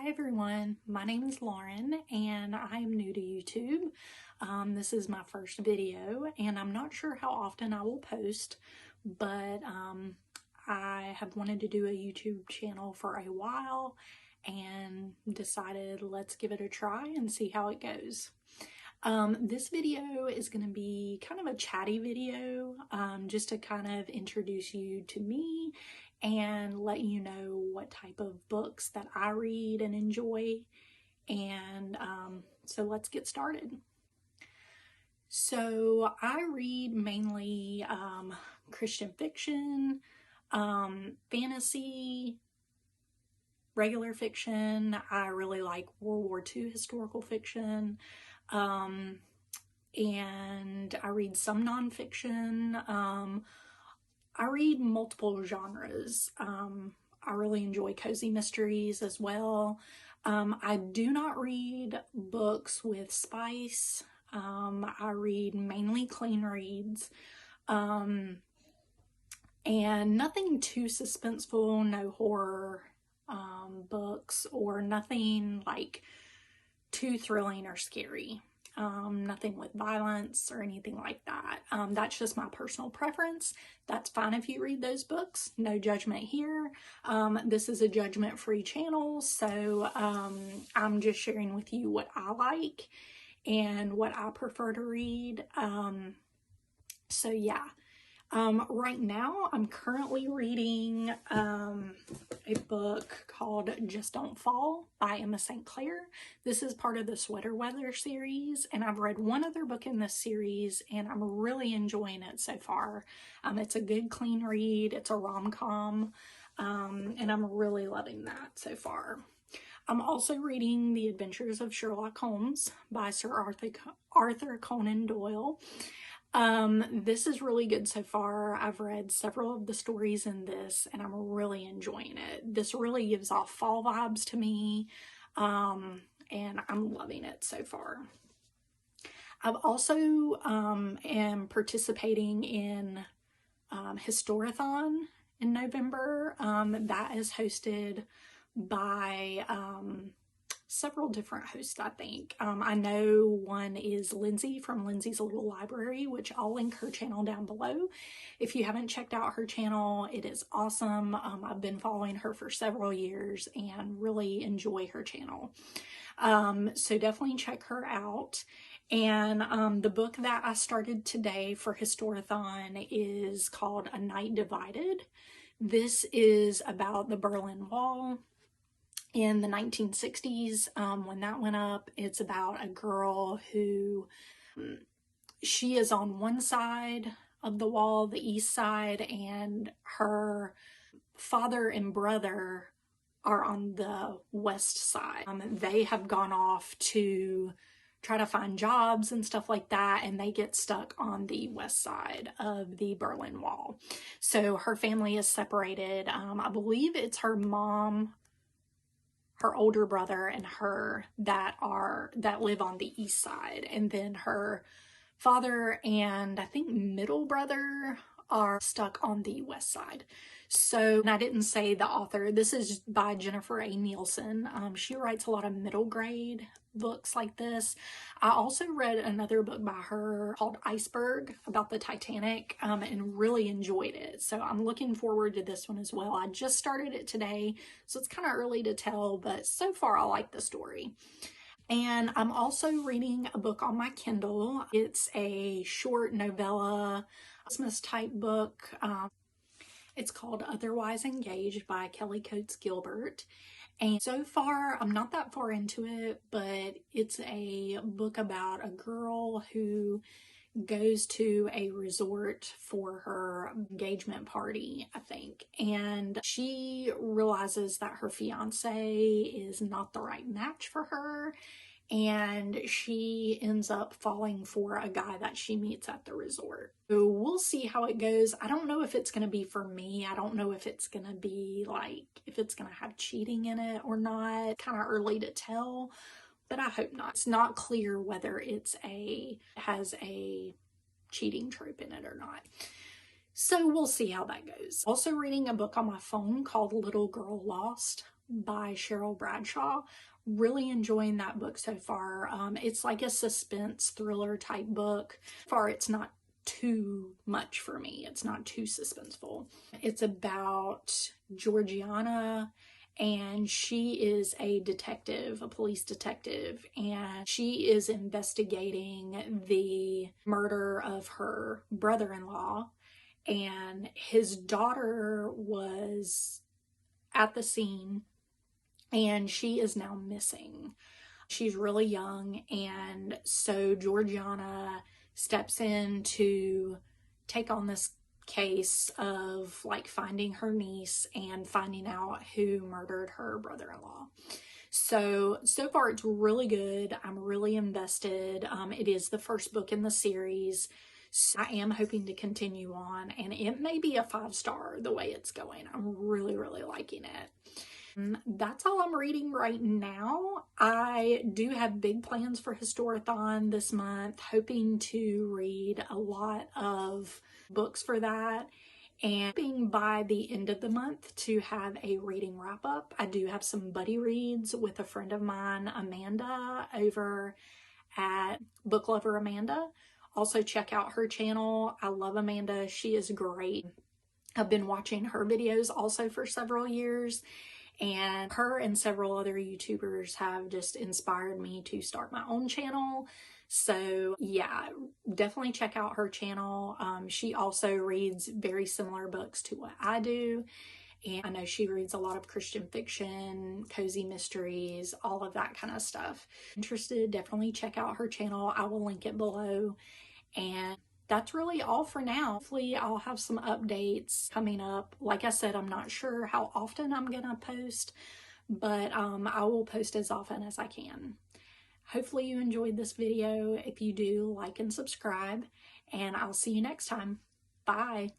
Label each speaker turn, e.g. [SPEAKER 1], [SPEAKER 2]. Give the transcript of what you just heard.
[SPEAKER 1] Hi everyone, my name is Lauren and I am new to YouTube. This is my first video and I'm not sure how often I will post, but I have wanted to do a YouTube channel for a while and decided let's give it a try and see how it goes. This video is going to be kind of a chatty video, just to kind of introduce you to me and let you know what type of books that I read and enjoy. And so let's get started. So I read mainly Christian fiction, fantasy, regular fiction. I really like World War II historical fiction. And I read some nonfiction. I read multiple genres. I really enjoy cozy mysteries as well. I do not read books with spice. I read mainly clean reads. And nothing too suspenseful, no horror books, or nothing like too thrilling or scary. Nothing with violence or anything like that. That's just my personal preference. That's fine if you read those books. No judgment here. This is a judgment-free channel, so I'm just sharing with you what I like and what I prefer to read. So yeah. Right now I'm currently reading a book called Just Don't Fall by Emma St. Clair. This is part of the Sweater Weather series, and I've read one other book in this series and I'm really enjoying it so far. It's a good clean read, it's a rom-com, and I'm really loving that so far. I'm also reading The Adventures of Sherlock Holmes by Sir Arthur Conan Doyle. This is really good so far. I've read several of the stories in this and I'm really enjoying it. This really gives off fall vibes to me, and I'm loving it so far. I've also am participating in Historathon in November. That is hosted by several different hosts, I think. I know one is Lindsay from Lindsay's Little Library, which I'll link her channel down below. If you haven't checked out her channel, it is awesome. I've been following her for several years and really enjoy her channel. So definitely check her out. And the book that I started today for Historathon is called A Night Divided. This is about the Berlin Wall in the 1960s, when that went up. It's about a girl who, she is on one side of the wall, the east side, and her father and brother are on the west side. They have gone off to try to find jobs and stuff like that, and they get stuck on the west side of the Berlin Wall. So her family is separated. I believe it's her mom, her older brother, and her that live on the east side, and then her father and I think middle brother are stuck on the west side. So, and I didn't say the author. This is by Jennifer A. Nielsen. She writes a lot of middle grade books like this. I also read another book by her called Iceburg about the Titanic, and really enjoyed it. So I'm looking forward to this one as well. I just started it today, so it's kind of early to tell, but so far I like the story. And I'm also reading a book on my Kindle. It's a short novella, Christmas type book. It's called Otherwise Engaged by Kellie Gilbert. And so far, I'm not that far into it, but it's a book about a girl who goes to a resort for her engagement party, I think. And she realizes that her fiance is not the right match for her. And she ends up falling for a guy that she meets at the resort. So we'll see how it goes. I don't know if it's going to be for me. I don't know if it's going to be like, if it's going to have cheating in it or not. Kind of early to tell, but I hope not. It's not clear whether has a cheating trope in it or not. So we'll see how that goes. Also reading a book on my phone called Little Girl Lost by Cheryl Bradshaw. Really enjoying that book so far. It's like a suspense thriller type book. So far, it's not too much for me. It's not too suspenseful. It's about Georgiana, and she is a detective, a police detective, and she is investigating the murder of her brother-in-law, and his daughter was at the scene and she is now missing. She's really young, and so Georgiana steps in to take on this case of like finding her niece and finding out who murdered her brother-in-law. So far it's really good. I'm really invested. It is the first book in the series. So I am hoping to continue on, and it may be a 5-star the way it's going. I'm really, really liking it. That's all I'm reading right now. I do have big plans for Historathon this month, hoping to read a lot of books for that, and hoping by the end of the month to have a reading wrap up. I do have some buddy reads with a friend of mine, Amanda, over at Book Lover Amanda. Also check out her channel. I love Amanda. She is great. I've been watching her videos also for several years, and her and several other YouTubers have just inspired me to start my own channel. So yeah, definitely check out her channel. She also reads very similar books to what I do. And I know she reads a lot of Christian fiction, cozy mysteries, all of that kind of stuff. Interested, definitely check out her channel. I will link it below. And that's really all for now. Hopefully I'll have some updates coming up. Like I said, I'm not sure how often I'm gonna post, but I will post as often as I can. Hopefully you enjoyed this video. If you do, like and subscribe, and I'll see you next time. Bye.